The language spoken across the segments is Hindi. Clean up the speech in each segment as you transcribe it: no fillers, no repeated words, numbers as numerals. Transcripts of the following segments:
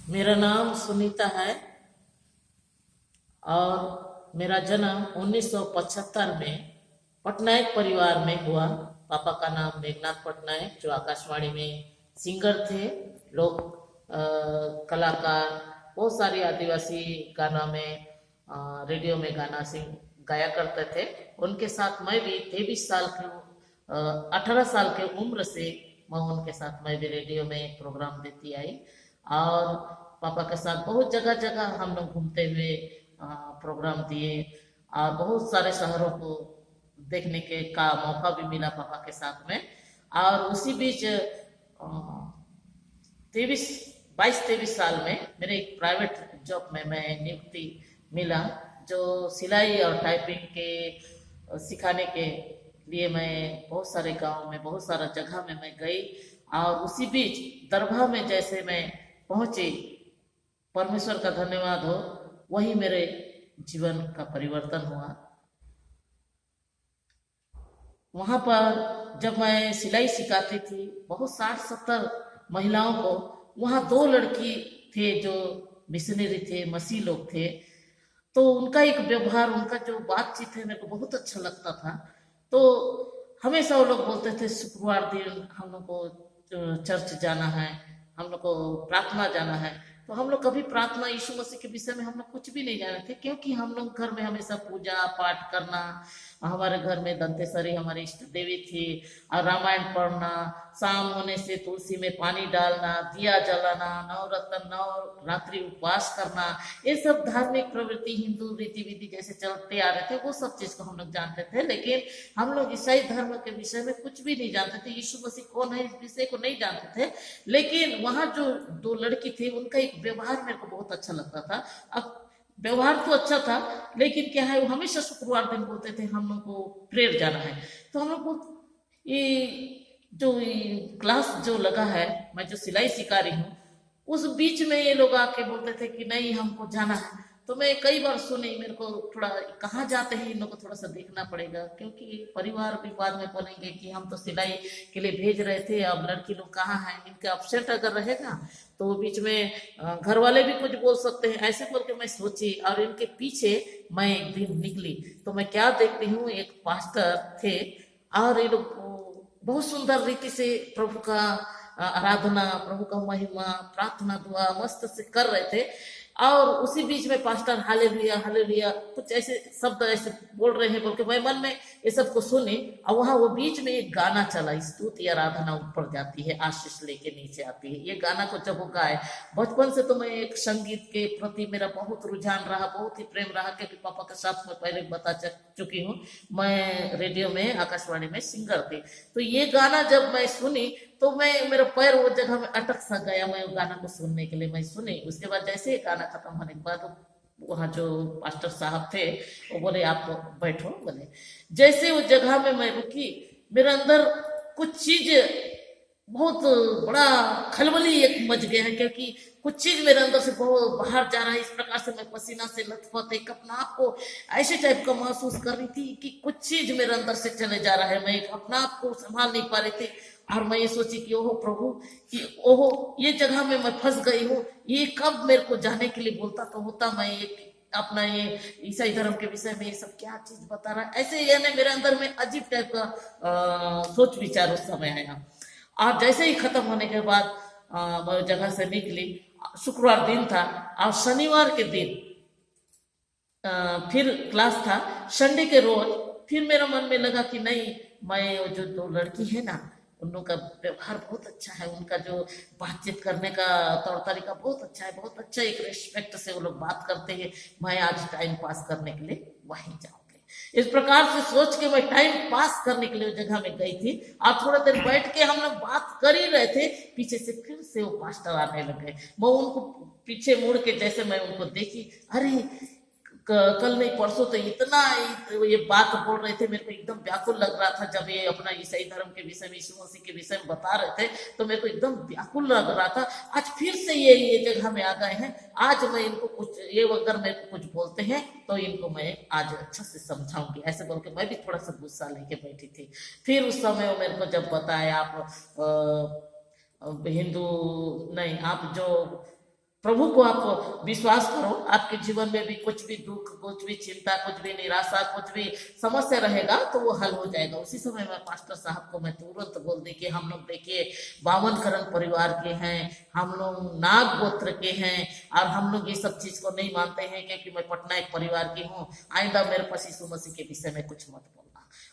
मेरा नाम सुनीता है और मेरा जन्म 1975 में पटनायक परिवार में हुआ। पापा का नाम मेघनाथ पटनायक, जो आकाशवाणी में सिंगर थे, लोक कलाकार, बहुत सारी आदिवासी गाना में रेडियो में गाना सिंग गाया करते थे। उनके साथ मैं भी 23 साल की 18 साल के उम्र से मैं भी रेडियो में प्रोग्राम देती आई। और पापा के साथ बहुत जगह जगह हम लोग घूमते हुए प्रोग्राम दिए और बहुत सारे शहरों को देखने के का मौका भी मिला पापा के साथ में। और उसी बीच 23 साल में मेरे एक प्राइवेट जॉब में मैं नियुक्ति मिला, जो सिलाई और टाइपिंग के सिखाने के लिए मैं बहुत सारे गांव में, बहुत सारा जगह में मैं गई। और उसी बीच दरभा में जैसे मैं पहुंची, परमेश्वर का धन्यवाद हो, वही मेरे जीवन का परिवर्तन हुआ। वहां पर जब मैं सिलाई सिखाती थी बहुत 60-70 महिलाओं को, वहां 2 लड़की थे जो मिशनरी थे, मसीह लोग थे। तो उनका एक व्यवहार, उनका जो बातचीत है, मेरे को बहुत अच्छा लगता था। तो हमेशा वो लोग बोलते थे शुक्रवार दिन हम लोग को चर्च जाना है, हम लोग को प्रार्थना जाना है। तो हम लोग कभी प्रार्थना यीशु मसीह के विषय में हम लोग कुछ भी नहीं जाने थे, क्योंकि हम लोग घर में हमेशा पूजा पाठ करना, हमारे घर में दंतेश्वरी हमारी इष्ट देवी थी, और रामायण पढ़ना, शाम होने से तुलसी में पानी डालना, दिया जलाना, नवरत्न नव रात्रि उपवास करना, ये सब धार्मिक प्रवृत्ति हिंदू रीति विधि जैसे चलते आ रहे थे, वो सब चीज को हम लोग जानते थे। लेकिन हम लोग ईसाई धर्म के विषय में कुछ भी नहीं जानते थे, यीशु मसीह कौन है इस विषय को नहीं जानते थे। लेकिन वहां जो 2 लड़की थी, उनका एक व्यवहार मेरे को बहुत अच्छा लगता था। अब व्यवहार तो अच्छा था, लेकिन क्या है, वो हमेशा शुक्रवार दिन बोलते थे हम लोग को प्रेयर जाना है। तो हम लोग को ये क्लास जो लगा है, मैं जो सिलाई सिखा रही हूँ, उस बीच में ये लोग आके बोलते थे कि नहीं हमको जाना है। तो मैं कई बार सुनी, मेरे को थोड़ा कहाँ जाते हैं इन लोग को थोड़ा सा देखना पड़ेगा, क्योंकि परिवार भी बाद में बोलेंगे कि हम तो सिलाई के लिए भेज रहे थे, अब लड़की लोग कहाँ हैं, इनका अपसेट अगर रहेगा तो बीच में घर वाले भी कुछ बोल सकते हैं। ऐसे बोल के मैं सोची, और इनके पीछे मैं एक दिन निकली तो मैं क्या देखती हूँ, एक पास्टर थे और ये लोग बहुत सुंदर रीति से प्रभु का आराधना, प्रभु का महिमा, प्रार्थना, दुआ मस्त से कर रहे थे। और उसी बीच में पास्टर हालेलुया हालेलुया कुछ ऐसे शब्द ऐसे बोल रहे हैं, बोल के मैं मन में ये सब को सुनी। और वहां वो बीच में एक गाना चला, स्तुति आराधना ऊपर जाती है, आशीष लेके नीचे आती है। ये गाना को जब वो गाए, बचपन से तो मैं एक संगीत के प्रति मेरा बहुत रुझान रहा, बहुत ही प्रेम रहा, क्योंकि पापा के साथ मैं पहले बता चुकी हूँ, मैं रेडियो में आकाशवाणी में सिंगर थी। तो ये गाना जब मैं सुनी तो मैं, मेरा पैर वो जगह में अटक सा गया, मैं वो गाना को सुनने के लिए मैं सुनी। उसके बाद जैसे ही गाना खत्म होने के बाद वहाँ जो पास्टर साहब थे वो बोले आप बैठो, बोले। जैसे उस जगह में मैं रुकी, मेरे अंदर कुछ चीज बहुत बड़ा खलबली एक मच गया है, क्योंकि कुछ चीज मेरे अंदर से बहुत बाहर जा रहा है। इस प्रकार से मैं पसीना से लथपथ एक अपना आप को ऐसे टाइप का महसूस कर रही थी कि कुछ चीज मेरे अंदर से चले जा रहा है, मैं अपना आप को संभाल नहीं पा रही थी। और मैं ये सोची कि ओहो प्रभु, कि ओहो ये जगह में मैं फंस गई हूँ, ये कब मेरे को जाने के लिए बोलता तो होता, मैं एक अपना ये ईसाई धर्म के विषय में ये सब क्या चीज बता रहा है, ऐसे यानी मेरे अंदर में अजीब टाइप का सोच विचार उस समय आया। और जैसे ही खत्म होने के बाद मैं जगह से निकली, शुक्रवार दिन था और शनिवार के दिन फिर क्लास था, संडे के रोज फिर मेरा मन में लगा कि नहीं, मैं वो जो 2 लड़की है ना, उन लोगों का व्यवहार बहुत अच्छा है, उनका जो बातचीत करने का तौर तरीका बहुत अच्छा है, बहुत अच्छा एक रिस्पेक्ट से वो लोग बात करते हैं, मैं आज टाइम पास करने के लिए वहीं जाऊंगी। इस प्रकार से सोच के मैं टाइम पास करने के लिए उस जगह में गई थी। और थोड़ा देर बैठ के हम लोग बात कर ही रहे थे, पीछे से फिर से वो पास्टर आने लगे। मैं उनको पीछे मुड़ के जैसे मैं उनको देखी, अरे कल नहीं परसों तो इतना ये बात बोल रहे थे, मेरे को एकदम व्याकुल लग रहा था जब ये अपना ईसाई धर्म के विषय में, यीशु मसीह के विषय में बता रहे थे, तो मेरे को एकदम व्याकुल लग रहा था। आज फिर से ये जगह में आ गए हैं, आज मैं इनको कुछ, ये अगर मेरे को कुछ बोलते हैं तो इनको मैं आज अच्छा से समझाऊंगी, ऐसे बोल के मैं भी थोड़ा सा गुस्सा लेके बैठी थी। फिर उस समय वो मेरे को जब बताया, आप हिंदू नहीं, आप जो प्रभु को आप विश्वास करो, आपके जीवन में भी कुछ भी दुख, कुछ भी चिंता, कुछ भी निराशा, कुछ भी समस्या रहेगा तो वो हल हो जाएगा। उसी समय मैं पास्टर साहब को मैं तुरंत बोल दी कि हम लोग देखिए बावनकरण परिवार के हैं, हम लोग नाग गोत्र के हैं और हम लोग ये सब चीज को नहीं मानते हैं, क्योंकि मैं पटना एक परिवार की हूँ। आइंदा मेरे पास यीशु मसीह के विषय में कुछ मत बोलना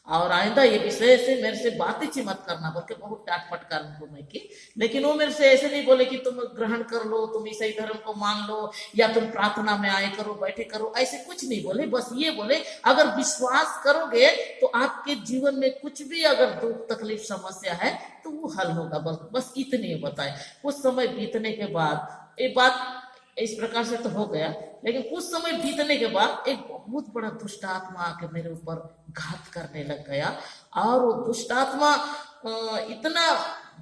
और आइंदा ये विषय से मेरे से बातें ही मत करना बोल के बहुत डांट फटकार उनको मैं की। लेकिन वो मेरे से ऐसे नहीं बोले कि तुम ग्रहण कर लो, तुम ईसाई धर्म को मान लो, या तुम प्रार्थना में आए करो, बैठे करो, ऐसे कुछ नहीं बोले। बस ये बोले अगर विश्वास करोगे तो आपके जीवन में कुछ भी अगर दुख तकलीफ समस्या है तो वो हल होगा। बस इतनी बताए। कुछ समय बीतने के बाद ये बात इस प्रकार से तो हो गया, लेकिन कुछ समय बीतने के बाद एक बहुत बड़ा दुष्ट आत्मा आके मेरे ऊपर घात करने लग गया। और वो दुष्ट आत्मा इतना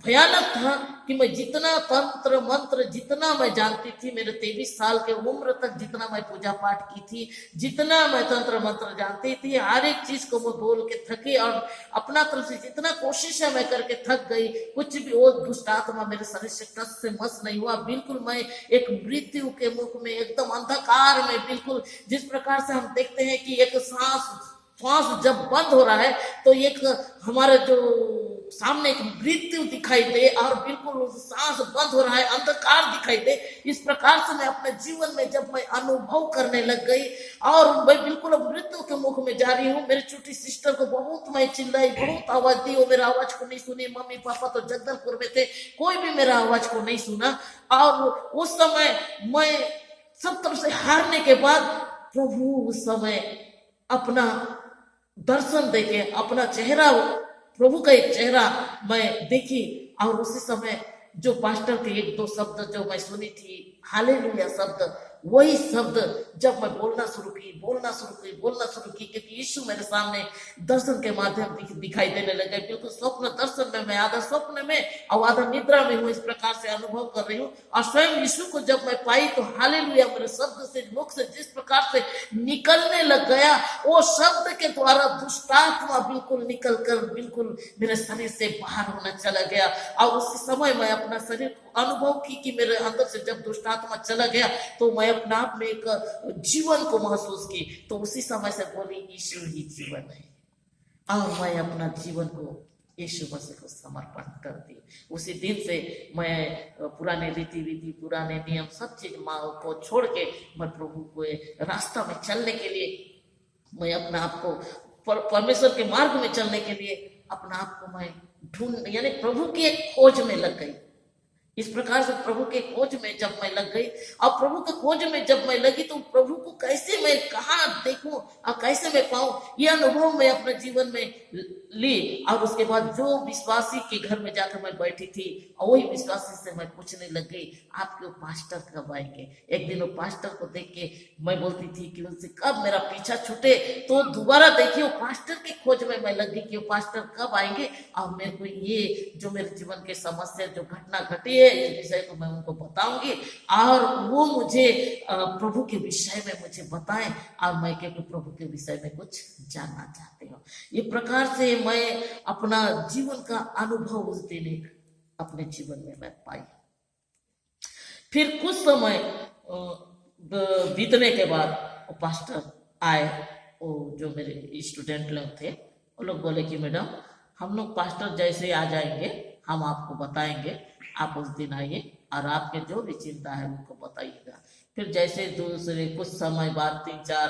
भयानक था कि मैं जितना तंत्र मंत्र जितना मैं जानती थी, मेरे 23 साल के उम्र तक जितना मैं पूजा पाठ की थी, जितना मैं तंत्र मंत्र जानती थी, हर एक चीज को मैं बोल के थकी और अपना तरफ से जितना कोशिश है मैं करके थक गई। कुछ भी वो दुष्ट आत्मा मेरे शरीर से टस से मस नहीं हुआ। बिल्कुल मैं एक मृत्यु के मुख में एकदम अंधकार में, बिल्कुल जिस प्रकार से हम देखते हैं कि एक श्वास जब बंद हो रहा है तो एक हमारे जो सामने एक मृत्यु दिखाई दे और बिल्कुल सांस बंद हो रहा है, अंधकार दिखाई दे, इस प्रकार से मैं अपने जीवन में जब मैं अनुभव करने लग गई और मैं बिल्कुल मृत्यु के मुख में जा रही हूँ। मेरी छोटी सिस्टर को बहुत मैं चिल्लाई, बहुत आवाज दी, वो मेरा आवाज को नहीं सुनी। मम्मी पापा तो जगदलपुर में थे, कोई भी मेरा आवाज को नहीं सुना। और उस समय मैं सब तरफ से हारने के बाद प्रभु उस समय अपना दर्शन देके, अपना चेहरा, प्रभु का एक चेहरा मैं देखी। और उसी समय जो पास्टर के एक दो शब्द जो मैं सुनी थी, हालेलुया शब्द, वही शब्द जब मैं बोलना शुरू की, क्योंकि यीशु मेरे सामने दर्शन के माध्यम दिखाई देने लगे। बिल्कुल स्वप्न दर्शन में, मैं आधा स्वप्न में और आधा निद्रा में हूँ, इस प्रकार से अनुभव कर रही हूँ। और स्वयं यीशु को जब मैं पाई तो हालेलुया मेरे शब्द से, मुख से जिस प्रकार से निकलने लग गया, वो शब्द के द्वारा दुष्टात्मा बिल्कुल निकल कर बिल्कुल मेरे शरीर से बाहर होना चला गया। और उसी समय मैं अपना शरीर को अनुभव की कि मेरे अंदर से जब दुष्टात्मा चला गया तो मैं अपने आप में एक जीवन को महसूस की। तो उसी समय से बोली यीशु ही जीवन है, और मैं अपना जीवन को यीशु मसीह को समर्पण कर दी। उसी दिन से मैं पुराने रीति विधि, पुराने नियम, सब चीज माँ को छोड़ के मैं प्रभु को रास्ता में चलने के लिए, मैं अपने आप को परमेश्वर के मार्ग में चलने के लिए अपना आप को मैं ढूंढ, यानी प्रभु की एक खोज में लग गई। इस प्रकार से प्रभु के खोज में जब मैं लग गई, और प्रभु के खोज में जब मैं लगी तो प्रभु को कैसे मैं कहाँ देखूं और कैसे मैं पाऊं, ये अनुभव मैं अपने जीवन में ली। और उसके बाद जो विश्वासी के घर में जाकर मैं बैठी थी, और वही विश्वासी से मैं पूछने लग गई, आपके वो पास्टर कब आएंगे। एक दिन वो पास्टर को देख के मैं बोलती थी कि उनसे कब मेरा पीछा छूटे, तो दोबारा देखिए वो पास्टर की खोज में मैं लग गई कि वो पास्टर कब आएंगे और मेरे को ये जो मेरे जीवन के समस्या जो घटना घटी है, इस विषय को मैं उनको बताऊंगी और वो मुझे प्रभु के विषय में मुझे बताएं, और मैं क्योंकि प्रभु के विषय में कुछ जानना चाहती हूँ। ये प्रकार से मैं अपना जीवन का अनुभव उस दिन अपने जीवन में मैं पाई। फिर कुछ समय बीतने के बाद वो पास्टर आए, वो जो मेरे स्टूडेंट लोग थे, वो लोग बोले कि मैडम हम लोग पास्टर जैसे आ जाएंगे हम आपको बताएंगे, आप उस दिन आइए और आपके जो भी चिंता है उनको बताइएगा। फिर जैसे दूसरे कुछ समय बाद 3-4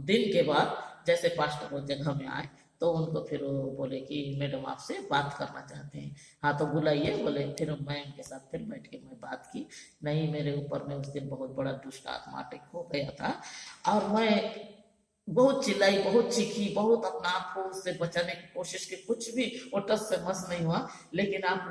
दिन के बाद जैसे पास्टर वो जगह में आए तो उनको फिर वो बोले कि मैडम आपसे बात करना चाहते हैं, हाँ तो बुलाइए। बोले, फिर मैं उनके साथ फिर बैठ के मैं बात की। नहीं, मेरे ऊपर में उस दिन बहुत बड़ा दुष्ट आत्मा अटैक हो गया था और मैं बहुत चिल्लाई, बहुत चीखी, बहुत अपना आप को उससे बचाने की कोशिश की, कुछ भी ओटस से मस नहीं हुआ। लेकिन आप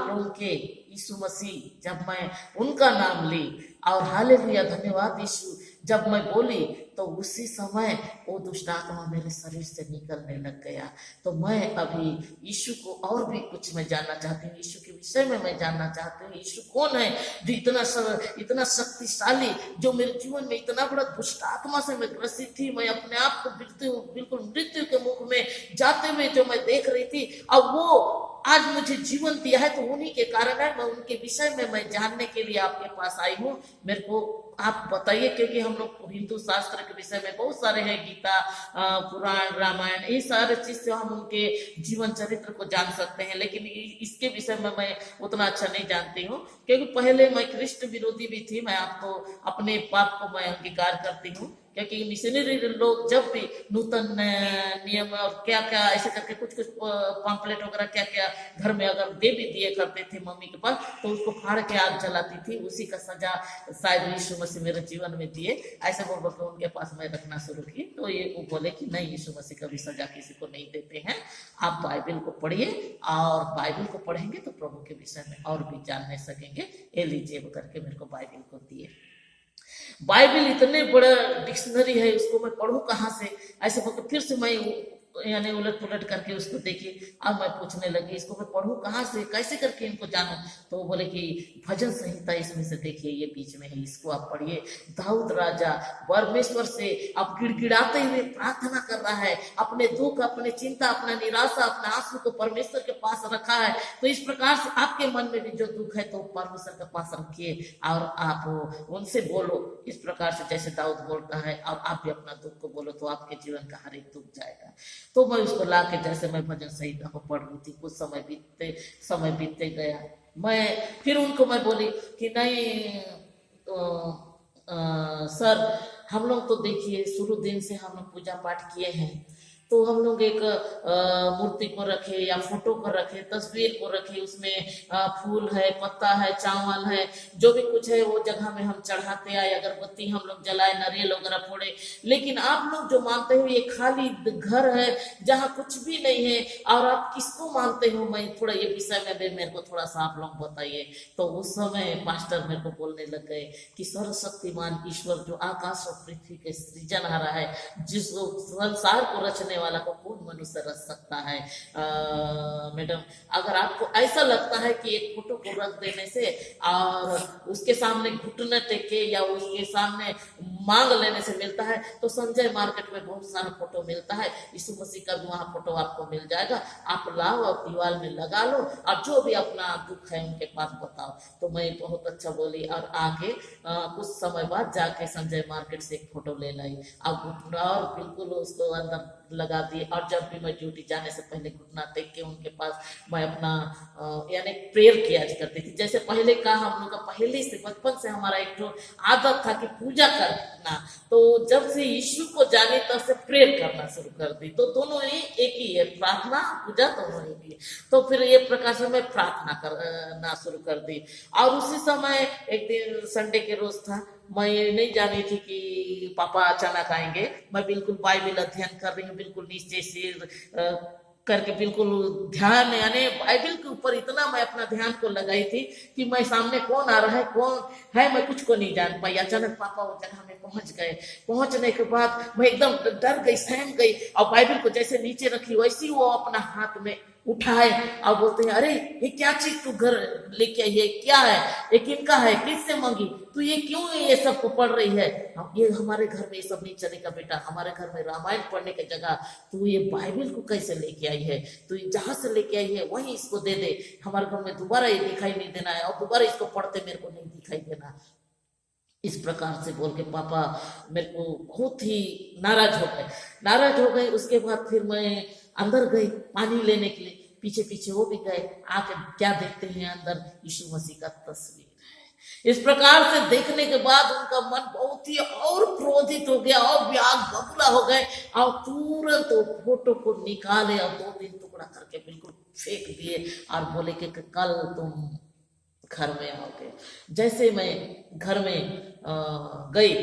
लोगों के यीशु मसीह जब मैं उनका नाम ली और हालेलुया धन्यवाद यीशु जब मैं बोली, तो उसी समय वो दुष्ट आत्मा मेरे शरीर से निकलने लग गया। तो मैं अभी यीशु को और भी कुछ मैं जानना चाहती हूँ, यीशु के विषय में मैं जानना चाहती हूँ। यीशु कौन है जो इतना शक्तिशाली, जो मेरे जीवन में इतना बड़ा दुष्ट आत्मा से मैं ग्रसित थी, मैं अपने आप को बिल्कुल मृत्यु के मुख में जाते हुए जो मैं देख रही थी, अब वो आज मुझे जीवन दिया है तो उन्हीं के कारण है। मैं उनके विषय में मैं जानने के लिए आपके पास आई हूँ। मेरे को आप बताइए, क्योंकि हम लोग हिंदू शास्त्र के विषय में बहुत सारे हैं, गीता, पुराण, रामायण, ये सारे चीज से हम उनके जीवन चरित्र को जान सकते हैं, लेकिन इसके विषय में मैं उतना अच्छा नहीं जानती हूँ, क्योंकि पहले मैं कृष्ण विरोधी भी थी। मैं आपको अपने पाप को मैं अंगीकार करती हूँ, क्योंकि मिशनरी लोग जब भी नूतन नियम और क्या क्या ऐसे करके कुछ कुछ पम्पलेट वगैरह क्या क्या घर में अगर दे भी दिए करते थे मम्मी के पास, तो उसको फाड़ के आग जलाती थी। उसी का सजा शायद यीशु मसीह मेरे जीवन में दिए, ऐसे बोल बोल के उनके पास मैं रखना शुरू की। तो ये वो बोले कि नहीं, यीशु मसीह कभी सजा किसी को नहीं देते हैं, आप बाइबल को पढ़िए, और बाइबल को पढ़ेंगे तो प्रभु के विषय में और भी जानने सकेंगे। ये लीजिए वो करके मेरे को बाइबल को दिए। बाइबल इतने बड़ा डिक्शनरी है, उसको मैं पढ़ूं कहाँ से, ऐसे बोलकर फिर से मैं यानी उलट पुलट करके उसको देखी। अब मैं पूछने लगी इसको मैं पढ़ूं कहाँ से, कैसे करके इनको जानूं। तो वो बोले कि भजन संहिता इसमें से देखिए, ये बीच में है, इसको आप पढ़िए। दाऊद राजा परमेश्वर से अब गिड़गिड़ाते हुए प्रार्थना कर रहा है, अपने दुख, अपने चिंता, अपना निराशा, अपना आंसू को परमेश्वर के पास रखा है। तो इस प्रकार से आपके मन में भी जो दुख है तो परमेश्वर के पास रखिए और आप उनसे बोलो, इस प्रकार से जैसे दाऊद बोलता है। और आप भी अपना दुख को बोलो तो आपके जीवन का हर एक दुख जाएगा। तो मैं उसको ला के, जैसे मैं भजन संहिता को पढ़ रही थी, कुछ समय बीतते गया। मैं फिर उनको मैं बोली कि नहीं सर, हम लोग तो देखिए शुरू दिन से हम लोग पूजा पाठ किए हैं, तो हम लोग एक मूर्ति को रखे या फोटो को रखे, तस्वीर को रखे, उसमें फूल है, पत्ता है, चावल है, जो भी कुछ है वो जगह में हम चढ़ाते आए, अगरबत्ती हम लोग जलाए, नारियल वगैरह फोड़े। लेकिन आप लोग जो मानते हो ये खाली घर है जहाँ कुछ भी नहीं है, और आप किसको मानते हो? मैं थोड़ा ये विषय में भी मेरे को थोड़ा सा आप लोग बताइए। तो उस समय पास्टर मेरे को बोलने लग गए कि सर्वशक्तिमान ईश्वर जो आकाश और पृथ्वी के सृजनहारा है, जिस संसार को रचने वाला को कौन मनुष्य रच सकता है। मैडम, अगर आपको ऐसा लगता है कि एक फोटो को रख देने से और उसके सामने घुटने टेके या उसके सामने मांग लेने से मिलता है, तो संजय मार्केट में बहुत सारा फोटो मिलता है, यीशु मसीह का भी वहाँ फोटो आपको मिल जाएगा। आप लाओ और दीवार में लगा लो, और जो भी अपना दुख है उनके पास बताओ। तो मैं बहुत अच्छा बोली, और आगे कुछ समय बाद जाके संजय मार्केट से एक फोटो ले लाई और बिल्कुल उसको अंदर लगा दिए। और जब भी मैं ड्यूटी जाने से पहले घुटना टेक के उनके पास मैं अपना यानी प्रेयर किया करती थी। जैसे पहले का हम लोग का पहले से बचपन से हमारा एक जो आदत था कि पूजा करना, तो जब से यीशु को जाने तब से प्रेयर करना शुरू कर दी। तो दोनों ही एक ही है, प्रार्थना पूजा दोनों एक ही है। तो फिर ये प्रकार से मैं प्रार्थना करना शुरू कर दी। और उसी समय एक दिन संडे के रोज था, मैं नहीं जानी थी कि पापा अचानक आएंगे। मैं बिल्कुल बाइबल अध्ययन कर रही हूँ, बिल्कुल नीचे से करके बिल्कुल ध्यान, यानी बाइबल के ऊपर इतना मैं अपना ध्यान को लगाई थी कि मैं सामने कौन आ रहा है कौन है मैं कुछ को नहीं जान पाई। अचानक पापा वो जगह में पहुंच गए। पहुंचने के बाद मैं एकदम डर गई, सहम गई, और बाइबल को जैसे नीचे रखी वैसी वो अपना हाथ में उठाए और बोलते हैं, अरे ये क्या चीज तू घर लेके आई है, क्या है ये, किनका है, किससे मांगी, तू ये क्यों ये सब को पढ़ रही है? ये हमारे घर में ये सब नहीं चलेगा बेटा, हमारे घर में रामायण पढ़ने की जगह तू ये बाइबल को कैसे लेके आई है? तू जहां से लेके आई है वहीं इसको दे दे, हमारे घर में दोबारा ये दिखाई नहीं देना है, और दोबारा इसको पढ़ते मेरे को नहीं दिखाई देना। इस प्रकार से बोल के पापा मेरे को बहुत ही नाराज हो गए। उसके बाद फिर मैं अंदर गई पानी लेने के लिए, पीछे पीछे वो भी गए। आके क्या देखते हैं, अंदर यीशु मसीह का तस्वीर है। इस प्रकार से देखने के बाद उनका मन बहुत ही और क्रोधित हो गया और व्याग बबूला हो गए, और तुरंत वो फोटो को निकाले और 2-3 टुकड़ा करके बिल्कुल फेंक दिए, और बोले कि कल तुम घर में आओगे। जैसे मैं घर में गए,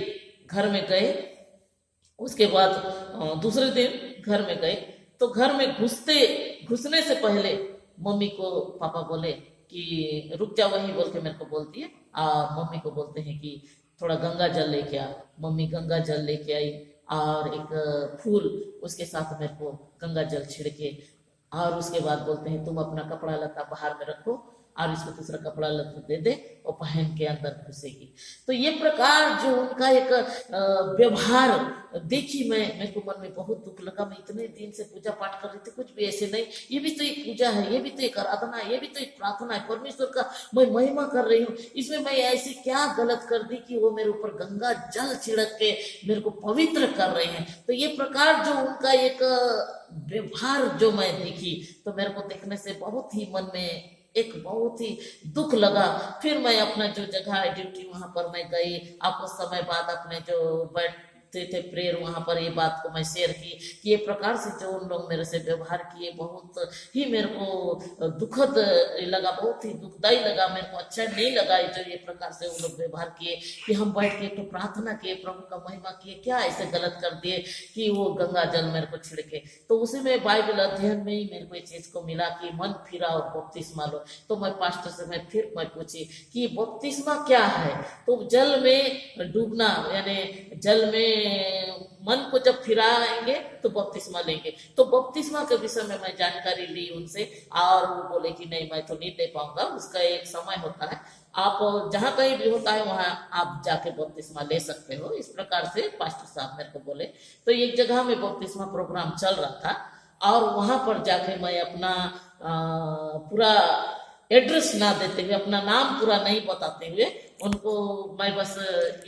उसके बाद दूसरे दिन घर में गए, तो घर में घुसने से पहले मम्मी को पापा बोले कि रुक जा वहीं, बोल के मेरे को बोलती है। मम्मी को बोलते हैं कि थोड़ा गंगा जल लेके आ। मम्मी गंगा जल लेके आई और एक फूल उसके साथ मेरे को गंगा जल छिड़के, और उसके बाद बोलते हैं तुम अपना कपड़ा लता बाहर में रखो और इसको दूसरा कपड़ा लत्ता दे दे और पहन के अंदर घुसेगी। तो ये प्रकार जो उनका एक व्यवहार देखी, मेरे को मन में बहुत दुख लगा। मैं इतने दिन से पूजा पाठ कर रही थी, कुछ भी ऐसे नहीं, ये भी तो एक पूजा है, ये भी तो एक आराधना है, ये भी तो एक प्रार्थना है, परमेश्वर का मैं महिमा कर रही हूँ, इसमें मैं ऐसी क्या गलत कर दी कि वो मेरे ऊपर गंगा जल छिड़क के मेरे को पवित्र कर रहे हैं। तो ये प्रकार जो उनका एक व्यवहार जो मैं देखी, तो मेरे को देखने से बहुत ही मन में एक बहुत ही दुख लगा। फिर मैं अपना जो जगह है ड्यूटी, वहां पर मैं गई। आप उस समय बाद अपने जो बैठते थे प्रेयर, वहां पर ये बात को मैं शेयर की कि ये प्रकार से जो उन लोग मेरे से व्यवहार किए, बहुत ही मेरे को दुखद लगा, बहुत ही दुखदाई लगा, मेरे को अच्छा नहीं लगा जो ये प्रकार से उन लोग व्यवहार किए कि हम बैठ के तो प्रार्थना किए, प्रभु का महिमा किए, क्या ऐसे गलत कर दिए कि वो गंगा जल मेरे को छिड़के। तो उसी में बाइबल अध्ययन में ही मेरे को इस चीज को मिला कि मन फिरा और बपतिस्मा लो। तो मैं पास्टर से मैं पूछी कि बपतिस्मा क्या है। तो जल में डूबना, यानी जल में मन को जब फिराएंगे तो बपतिस्मा लेंगे। तो बपतिस्मा के विषय में मैं जानकारी ली उनसे, और वो बोले कि नहीं मैं तो नहीं दे पाऊंगा, उसका एक समय होता है, आप जहां कहीं भी होता है वहां आप जाके बपतिस्मा ले सकते हो। इस प्रकार से पास्टर साहब मेरे को बोले। तो एक जगह में बपतिस्मा प्रोग्राम चल रहा था, और वहां पर जाके मैं अपना पूरा एड्रेस ना देते हुए, अपना नाम पूरा नहीं बताते हुए उनको, मैं बस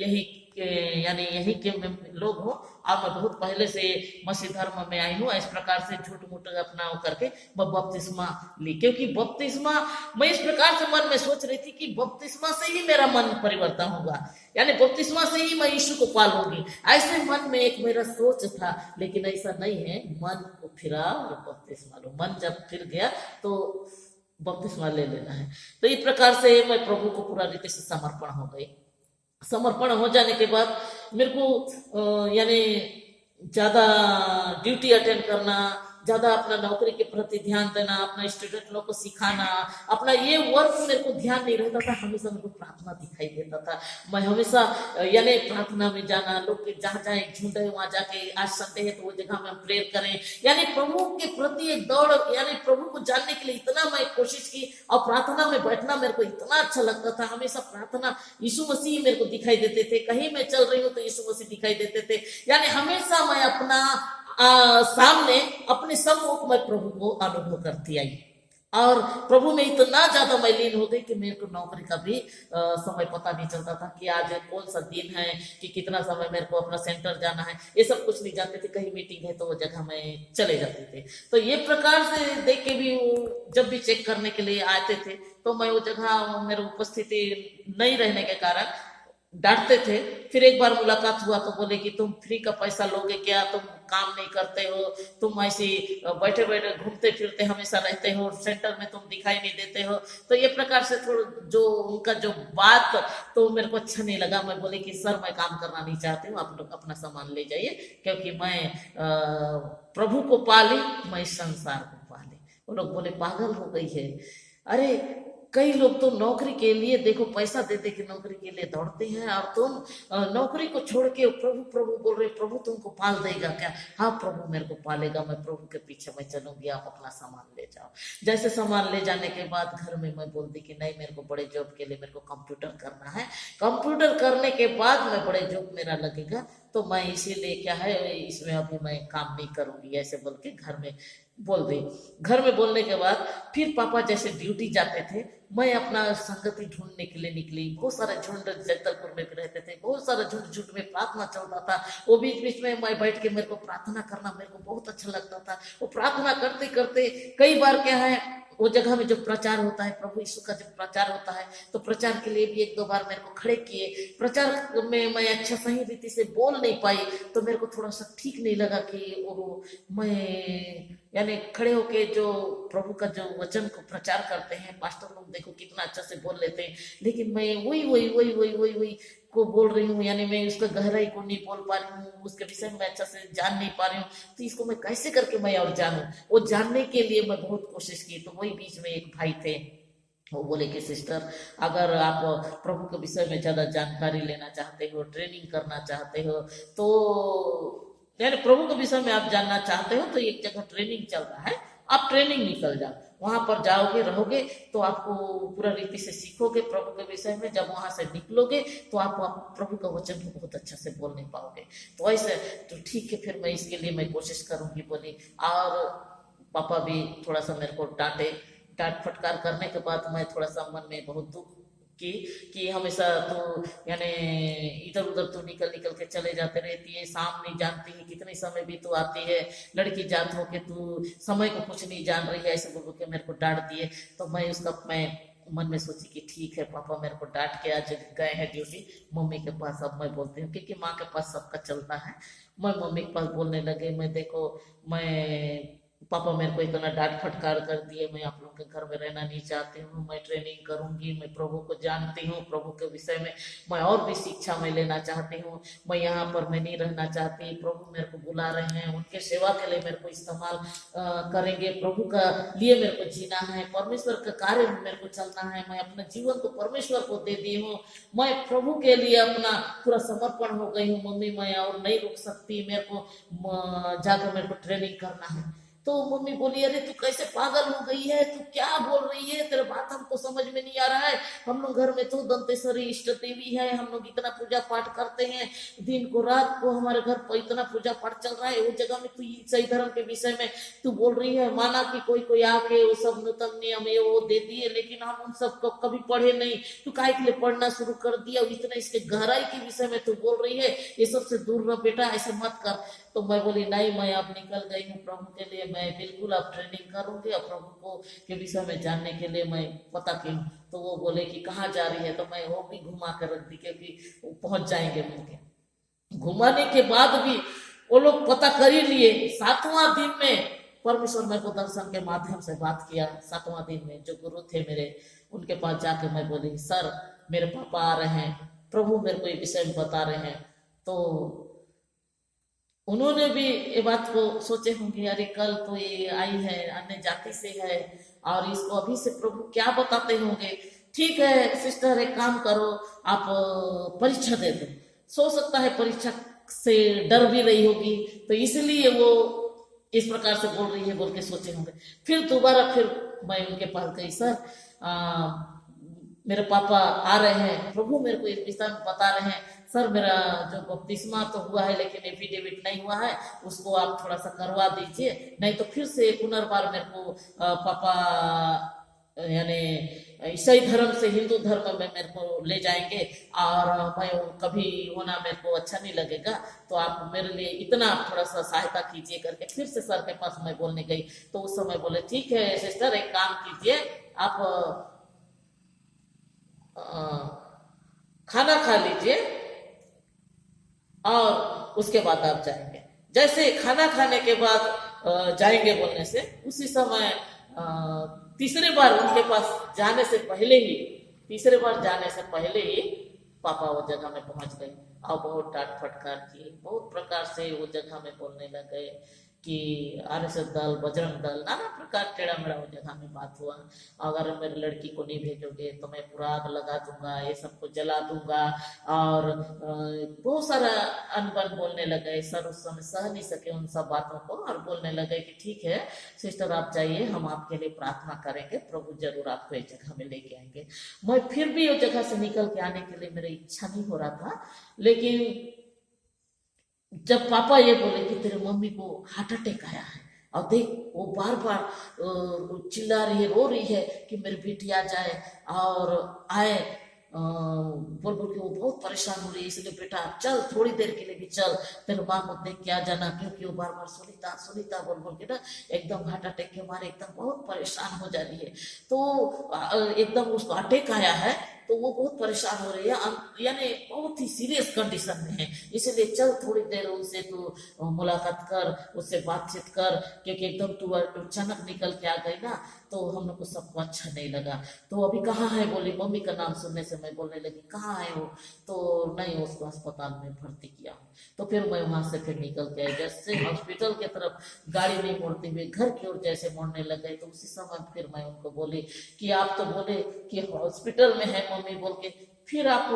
यही यानी यही के लोग हो और मैं बहुत पहले से मसीह धर्म में आई हूँ, इस प्रकार से झूठ मूठ अपना वो करके बपतिस्मा ली। क्योंकि बपतिस्मा, मैं इस प्रकार से मन में सोच रही थी कि बपतिस्मा से ही मेरा मन परिवर्तन होगा, यानी बपतिस्मा से ही मैं यीशु को पालूंगी, ऐसे मन में एक मेरा सोच था। लेकिन ऐसा नहीं है, मन को फिरा और बपतिस्मा लो। मन जब फिर गया तो बपतिस्मा ले लेना है। तो इस प्रकार से मैं प्रभु को पूरा रीति से समर्पण हो गई। समर्पण हो जाने के बाद मेरे को यानी ज्यादा ड्यूटी अटेंड करना, ज्यादा अपना नौकरी के प्रति ध्यान देना, अपना स्टूडेंट लोग को सिखाना, अपना ये वर्क मेरे को ध्यान नहीं रहता था। हमेशा मेरे को प्रार्थना दिखाई देता था। मैं हमेशा यानी प्रार्थना में जाना, लोग के जहाँ जहाँ एक झुंड है वहां जाके आज संडे है तो वो जगह में हम प्रेयर करें, यानी प्रभु के प्रति एक दौड़, यानी प्रभु को जानने के लिए इतना मैं कोशिश की। और प्रार्थना में बैठना मेरे को इतना अच्छा लगता था। हमेशा प्रार्थना यीशु मसीह मेरे को दिखाई देते थे, कहीं मैं चल रही हूँ तो यीशु मसीह दिखाई देते थे। यानी हमेशा मैं अपना सामने अपने सम्मुख में प्रभु को अनुभव करती आई, और प्रभु में इतना ज्यादा मैं लीन हो गई कि मेरे को नौकरी का भी समय पता नहीं चलता था कि आज कौन सा दिन है, कि कितना समय मेरे को अपना सेंटर जाना है, ये सब कुछ नहीं जानते थे। कहीं मीटिंग है तो वो जगह में चले जाते थे। तो ये प्रकार से देख के भी वो जब भी चेक करने के लिए आते थे तो मैं वो जगह मेरी उपस्थिति नहीं रहने के कारण डांटते थे। फिर एक बार मुलाकात हुआ तो बोले कि तुम फ्री का पैसा लोगे क्या, तुम काम नहीं करते हो, तुम ऐसे बैठे बैठे घूमते फिरते हमेशा रहते हो, सेंटर में तुम दिखाई नहीं देते हो। तो ये प्रकार से थोड़ा जो उनका जो बात तो मेरे को अच्छा नहीं लगा। मैं बोले कि सर मैं काम करना नहीं चाहती हूँ, आप लोग अपना सामान ले जाइए, क्योंकि मैं प्रभु को पाली, मैं संसार को पाली। वो लोग बोले पागल हो गई है। अरे कई लोग तो नौकरी के लिए देखो पैसा दे दे के नौकरी के लिए दौड़ते हैं, और तुम नौकरी को छोड़ के प्रभु प्रभु बोल रहे, प्रभु तुमको पाल देगा क्या? हाँ प्रभु मेरे को पालेगा, मैं प्रभु के पीछे मैं चलूंगी, आप अपना सामान ले जाओ। जैसे सामान ले जाने के बाद घर में मैं बोलती कि नहीं मेरे को बड़े जॉब के लिए मेरे को कंप्यूटर करना है, कंप्यूटर करने के बाद मैं बड़े जॉब मेरा लगेगा, तो मैं इसीलिए क्या है इसमें अभी मैं काम नहीं करूंगी, ऐसे बोल के घर में बोल दी। घर में बोलने के बाद फिर पापा जैसे ड्यूटी जाते थे, मैं अपना संगति ढूंढने के लिए निकली। बहुत सारे झुंड जगदलपुर में भी रहते थे, बहुत सारा झुंड में प्रार्थना चलता था। वो बीच बीच में मैं बैठ के मेरे को प्रार्थना करना मेरे को बहुत अच्छा लगता था। वो प्रार्थना करते करते कई बार क्या है वो जगह में जो प्रचार होता है, प्रभु यीशु का जब प्रचार होता है तो प्रचार के लिए भी एक दो बार मेरे को खड़े किए। प्रचार में मैं अच्छा सही रीति से बोल नहीं पाई तो मेरे को थोड़ा सा ठीक नहीं लगा कि वो मैं यानी खड़े होके जो प्रभु का जो वचन को प्रचार करते हैं पास्टर लोग देखो कितना अच्छा से बोल लेते हैं, लेकिन मैं वही को बोल रही हूँ, यानी मैं उसका गहराई को नहीं बोल पा रही हूँ, उसके विषय में अच्छा से जान नहीं पा रही हूँ। तो इसको मैं कैसे करके मैं और जानूं, वो जानने के लिए मैं बहुत कोशिश की। तो वही बीच में एक भाई थे, वो बोले कि सिस्टर अगर आप प्रभु के विषय में ज्यादा जानकारी लेना चाहते हो, ट्रेनिंग करना चाहते हो, तो यानी प्रभु के विषय में आप जानना चाहते हो तो एक जगह ट्रेनिंग चल रहा है, आप ट्रेनिंग निकल जाओ। वहां पर जाओगे रहोगे तो आपको पूरा रीति से सीखोगे प्रभु के विषय में। जब वहां से निकलोगे तो आप प्रभु का वचन को बहुत अच्छा से बोल नहीं पाओगे। तो ऐसे तो ठीक है, फिर मैं इसके लिए मैं कोशिश करूंगी बोली। और पापा भी थोड़ा सा मेरे को डांट फटकार करने के बाद मैं थोड़ा सा मन में बहुत दुख कि हमेशा तो यानी इधर उधर तो निकल निकल के चले जाते रहती है, शाम नहीं जानती है कितने समय भी तू आती है, लड़की जात हो के तू समय को कुछ नहीं जान रही है, ऐसे बोल के मेरे को डांट दिए। तो मैं मन में सोची कि ठीक है पापा मेरे को डांट के आज गए हैं ड्यूटी मम्मी के पास, अब मैं बोलती हूँ क्योंकि माँ के पास सबका चलता है। मैं मम्मी के पास बोलने लगे, मैं देखो मैं पापा मेरे को इतना डांट फटकार कर दिए, मैं आप लोगों के घर में रहना नहीं चाहती हूँ, मैं ट्रेनिंग करूंगी, मैं प्रभु को जानती हूँ, प्रभु के विषय में मैं और भी शिक्षा में लेना चाहती हूँ, मैं यहाँ पर मैं नहीं रहना चाहती, प्रभु मेरे को बुला रहे हैं, उनके सेवा के लिए मेरे को इस्तेमाल करेंगे, प्रभु का लिए मेरे को जीना है, परमेश्वर का कार्य में मेरे को चलना है, मैं अपने जीवन को परमेश्वर को दे दी हूँ, मैं प्रभु के लिए अपना पूरा समर्पण हो गई हूँ मम्मी, मैं और नहीं रुक सकती, मेरे को जाकर मेरे को ट्रेनिंग करना है। तो मम्मी बोली अरे तू कैसे पागल हो गई है, तू क्या बोल रही है, तेरे बात हमको समझ में नहीं आ रहा है, हम लोग घर में तो दंतेश्वरी इष्ट देवी है, हम लोग इतना पूजा पाठ करते हैं, दिन को रात को हमारे घर पर इतना पूजा पाठ चल रहा है, वो जगह में तू सही धर्म के विषय में तू बोल रही है। माना कि कोई कोई आके वो सब नूतन नियम ये वो दे दिए, लेकिन हम उन सब को कभी पढ़े नहीं, तू काहे के लिए पढ़ना शुरू कर दिया, इतना इसके गहराई के विषय में तू बोल रही है, ये सबसे दूर रह बेटा, ऐसे मत कर। तो मैं बोली नहीं, मैं अब निकल गई हूँ प्रभु के लिए, मैं बिल्कुल अब ट्रेनिंग करूंगी, अब प्रभु को के विषय में जानने के लिए मैं पता की हूँ। तो वो बोले कि कहाँ जा रही है, तो मैं वो भी घुमा कर रख दी क्योंकि पहुंच जाएंगे बोल। घुमाने के बाद भी वो लोग पता कर ही लिए। 7वां दिन में परमेश्वर मेरे को दर्शन के माध्यम से बात किया। 7वां दिन में जो गुरु थे मेरे, उनके पास जाके मैं बोली सर मेरे पापा आ रहे हैं, प्रभु मेरे को ये विषय में बता रहे हैं। तो उन्होंने भी ये बात को सोचे होंगे, अरे कल तो ये आई है अन्य जाति से है और इसको अभी से प्रभु क्या बताते होंगे। ठीक है सिस्टर एक काम करो, आप परीक्षा दे दो, सो सकता है परीक्षा से डर भी रही होगी तो इसलिए वो इस प्रकार से बोल रही है बोल के सोचे होंगे। फिर दोबारा फिर मैं उनके पास गई, सर मेरे पापा आ रहे हैं, प्रभु मेरे को इस विषय में बता रहे हैं, सर मेरा जो बपतिस्मा तो हुआ है लेकिन एफिडेविट नहीं हुआ है, उसको आप थोड़ा सा करवा दीजिए, नहीं तो फिर से पुनर्बार मेरे को पापा यानी ईसाई धर्म से हिंदू धर्म में मेरे को ले जाएंगे और मैं कभी होना मेरे को अच्छा नहीं लगेगा, तो आप मेरे लिए इतना थोड़ा सा सहायता कीजिए करके फिर से सर के पास मैं बोलने गई। तो उस समय बोले ठीक है सिस्टर एक काम कीजिए, आप खाना खा लीजिए और उसके बाद आप जाएंगे। जैसे खाना खाने के बाद जाएंगे बोलने से उसी समय तीसरे बार उनके पास जाने से पहले ही पापा वो जगह में पहुंच गए और बहुत डांट फटकार की, बहुत प्रकार से वो जगह में बोलने लग गए कि आरएसएस दल बजरंग दल नाना प्रकार टेढ़ा मेढ़ा वो जगह में बात हुआ। अगर मेरी लड़की को नहीं भेजोगे तो मैं पूरा आग लगा दूंगा, ये सबको जला दूंगा और बहुत सारा अनबन बोलने लगे। सर उस समय सह नहीं सके उन सब बातों को और बोलने लगे कि ठीक है सिस्टर आप जाइए, हम आपके लिए प्रार्थना करेंगे, प्रभु जरूर आपको एक जगह में लेके आएंगे। मैं फिर भी उस जगह से निकल के आने के लिए मेरी इच्छा नहीं हो रहा था, लेकिन जब पापा ये बोले कि तेरे मम्मी को हार्ट अटैक आया है और देख वो बार बार चिल्ला रही है, रो रही है कि मेरी बेटी आ जाए और आए, बोल बोल के वो बहुत परेशान हो रही है, इसलिए बेटा चल थोड़ी देर के लिए भी चल, तेरे माँ को देख के आ जाना, क्योंकि वो बार बार सुनीता सुनीता बोल बोल के ना एकदम हार्ट अटैक के मारे एकदम बहुत परेशान हो जा रही है। तो एकदम उसको अटैक आया है तो वो बहुत परेशान हो रही है, यानी बहुत ही सीरियस कंडीशन में है, इसलिए चल थोड़ी देर उनसे तू मुलाकात कर, उससे बातचीत कर, क्योंकि एकदम तू अचानक निकल के आ गई ना तो हम लोग को सबको अच्छा नहीं लगा। तो अभी कहाँ है बोली, मम्मी का नाम सुनने से मैं बोलने लगी कहाँ है वो, तो नहीं उसको अस्पताल में भर्ती किया हूँ। तो फिर मैं वहां से फिर निकल के आई, जैसे हॉस्पिटल की तरफ गाड़ी नहीं मोड़ते हुए घर की ओर जैसे मोड़ने लग गए, तो उसी समय फिर मैं उनको बोली कि आप तो बोले कि हॉस्पिटल में है मम्मी बोल के, फिर आप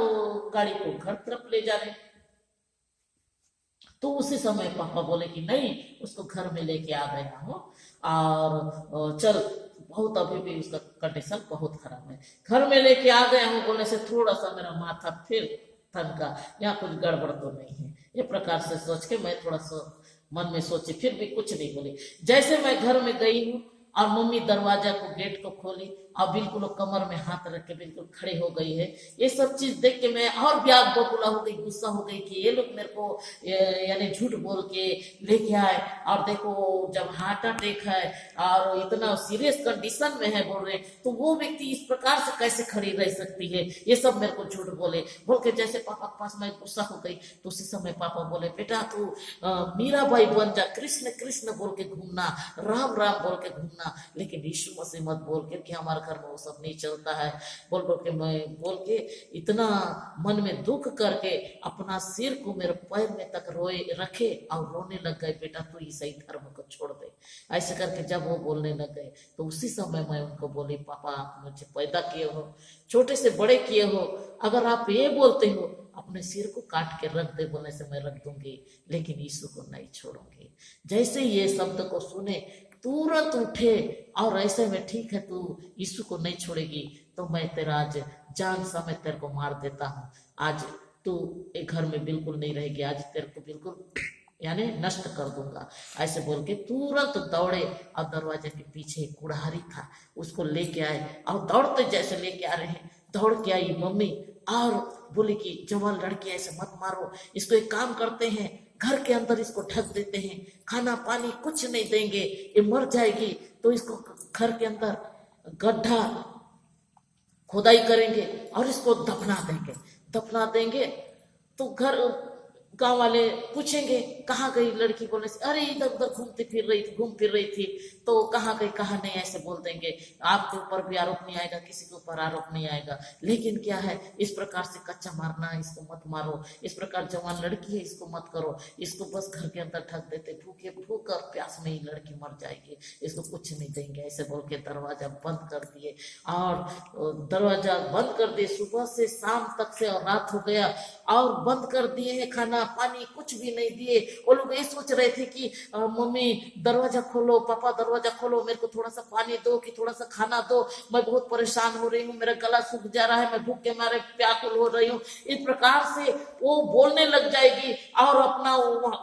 गाड़ी को घर तरफ ले जा रहे। तो उसी समय पापा बोले कि नहीं उसको घर में लेके आ गया हूँ और चल बहुत अभी भी उसका कंडीशन बहुत खराब है। घर में लेके आ गया हूँ बोलने से थोड़ा सा मेरा माथा फिर थनका, यहाँ कुछ गड़बड़ तो नहीं है, ये प्रकार से सोच के मैं थोड़ा सा मन में सोची, फिर भी कुछ नहीं बोली। जैसे मैं घर में गई हूँ और मम्मी दरवाजा को गेट को खोली और बिल्कुल कमर में हाथ रख के बिल्कुल खड़े हो गई है। ये सब चीज देख के मैं और भी आग बबूला हो गई, गुस्सा हो गई कि ये लोग मेरे को यानी झूठ बोल के लेके आए, और देखो जब हार्ट अटैक है और इतना सीरियस कंडीशन में है बोल रहे, तो वो व्यक्ति इस प्रकार से कैसे खड़ी रह सकती है, ये सब मेरे को झूठ बोले बोल के जैसे पापा के पास मैं गुस्सा हो गई। तो उसी समय पापा बोले बेटा तू मीराबाई बन जा, कृष्ण कृष्ण बोल के घूमना, राम राम बोल के घूमना, लेकिन यीशु मसीह मत बोल के कि हमारे घर में वो सब नहीं चलता है बोल बोल के मैं बोल के इतना मन में दुख करके अपना सिर को मेरे पैर में तक रोए रखे और रोने लग गए, बेटा तू ईसाई धर्म को छोड़ दे। ऐसे करके जब वो बोलने लग गए तो उसी समय मैं उनको बोली पापा आप मुझे पैदा किए हो, छोटे से बड़े किए हो, अगर आप ये बोलते हो अपने सिर को काट के रख दे बोलने से मैं रख दूंगी, लेकिन यीशु को नहीं छोड़ूंगी। जैसे ये शब्द को सुने तुरंत उठे और ऐसे में ठीक है तू यीशु को नहीं छोड़ेगी तो मैं तेरा आज जान समेत तेरे को मार देता हूँ, आज तू एक घर में बिल्कुल नहीं रहेगी, आज तेरे को बिल्कुल यानी नष्ट कर दूंगा। ऐसे बोल के तुरंत दौड़े और दरवाजे के पीछे कुड़ारी था उसको लेके आए और दौड़ते जैसे लेके आ रहे हैं दौड़ के आई मम्मी और बोली कि जवान लड़की ऐसे मत मारो, इसको एक काम करते हैं घर के अंदर इसको ढक देते हैं, खाना पानी कुछ नहीं देंगे, ये मर जाएगी तो इसको घर के अंदर गड्ढा खुदाई करेंगे और इसको दफना देंगे तो घर गांव वाले पूछेंगे कहाँ गई लड़की, बोलने से अरे इधर उधर घूम फिर रही थी तो कहाँ गई कहाँ नहीं, ऐसे बोल देंगे। आपके ऊपर भी आरोप नहीं आएगा, किसी के ऊपर आरोप नहीं आएगा, लेकिन क्या है इस प्रकार से कच्चा मारना, इसको मत मारो, इस प्रकार जवान लड़की है इसको मत करो, इसको बस घर के अंदर ढक देते, भूख और प्यास में ही लड़की मर जाएगी, इसको कुछ नहीं देंगे। ऐसे बोल के दरवाजा बंद कर दिए और दरवाजा बंद कर दिए, सुबह से शाम तक से और रात हो गया और बंद कर दिए हैं, खाना पानी कुछ भी नहीं दिए। वो लोग ये सोच रहे थे कि मम्मी दरवाजा खोलो, पापा दरवाजा खोलो, मेरे को थोड़ा सा पानी दो कि थोड़ा सा खाना दो, मैं बहुत परेशान हो रही हूँ, मेरा गला सूख जा रहा है, मैं भूख के मारे व्याकुल हो रही हूँ। इस प्रकार से वो बोलने लग जाएगी और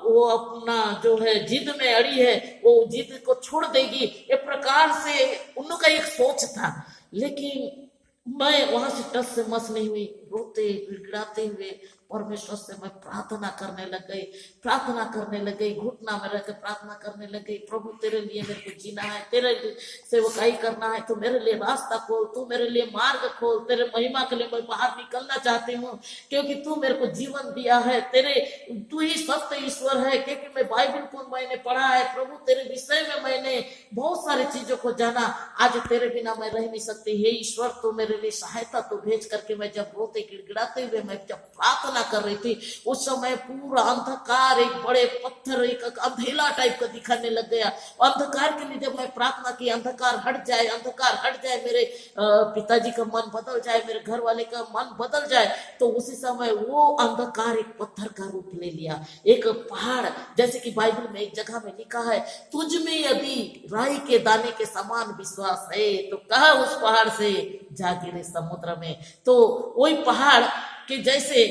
वो अपना जो है जिद में अड़ी है वो जिद को छोड़ देगी। एक प्रकार से उन लोग का एक सोच था, लेकिन मैं वहां से टस से मस नहीं हुई, रोते गिड़गिड़ाते हुए परमेश्वर से मैं प्रार्थना करने लग गई, घुटना में रहकर प्रार्थना करने लग गई, प्रभु तेरे लिए मेरे को जीना है, तेरे लिए सेवकाई करना है, तो मेरे लिए रास्ता खोल, तू मेरे लिए मार्ग खोल, तेरे महिमा के लिए मैं बाहर निकलना चाहती हूँ, क्योंकि तू मेरे को जीवन दिया है, तू ही सत्य ईश्वर है, क्योंकि मैं बाइबल को मैंने पढ़ा है प्रभु, तेरे विषय में मैंने बहुत सारी चीजों को जाना, आज तेरे बिना मैं रह नहीं सकती, हे ईश्वर तू मेरे लिए सहायता तो भेज करके। मैं जब रोते गिड़गिड़ाते हुए मैं जब प्रार्थना कर रही थी उस समय पूरा अंधकार, एक बड़े पत्थर, एक अंधेला टाइप का दिखाने लग गया। अंधकार के लिए जब मैं प्रार्थना की अंधकार हट जाए, मेरे पिताजी का मन बदल जाए, मेरे घर वाले का मन बदल जाए, तो उसी समय वो अंधकार एक पत्थर का रूप ले लिया, एक पहाड़, जैसे कि बाइबल में एक जगह में लिखा है तुझ में यदि राई के दाने के समान विश्वास है तो कहा उस पहाड़ से जा गिरे समुद्र में। तो वही पहाड़ के जैसे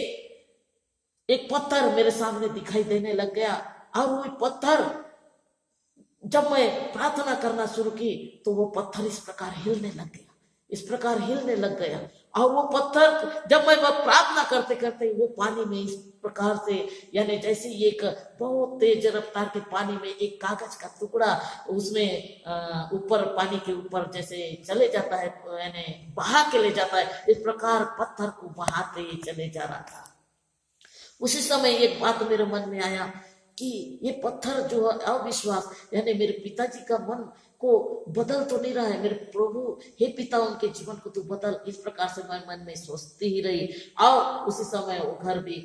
एक पत्थर मेरे सामने दिखाई देने लग गया और वही पत्थर जब मैं प्रार्थना करना शुरू की तो वो पत्थर इस प्रकार हिलने लग गया और वो पत्थर जब मैं प्रार्थना करते करते वो पानी में इस प्रकार से यानी जैसे एक बहुत तेज रफ्तार के पानी में एक कागज का टुकड़ा उसमें ऊपर पानी के ऊपर जैसे चले जाता है, यानी बहा के ले जाता है, इस प्रकार पत्थर को बहाते चले जा रहा था। उसी समय एक बात मेरे मन में आया कि ये पत्थर जो है अविश्वास, यानी मेरे पिताजी का मन को बदल तो नहीं रहा है, मेरे प्रभु हे पिता उनके जीवन को तू बदल, इस प्रकार से मैं मन में सोचती ही रही और उसी समय वो घर भी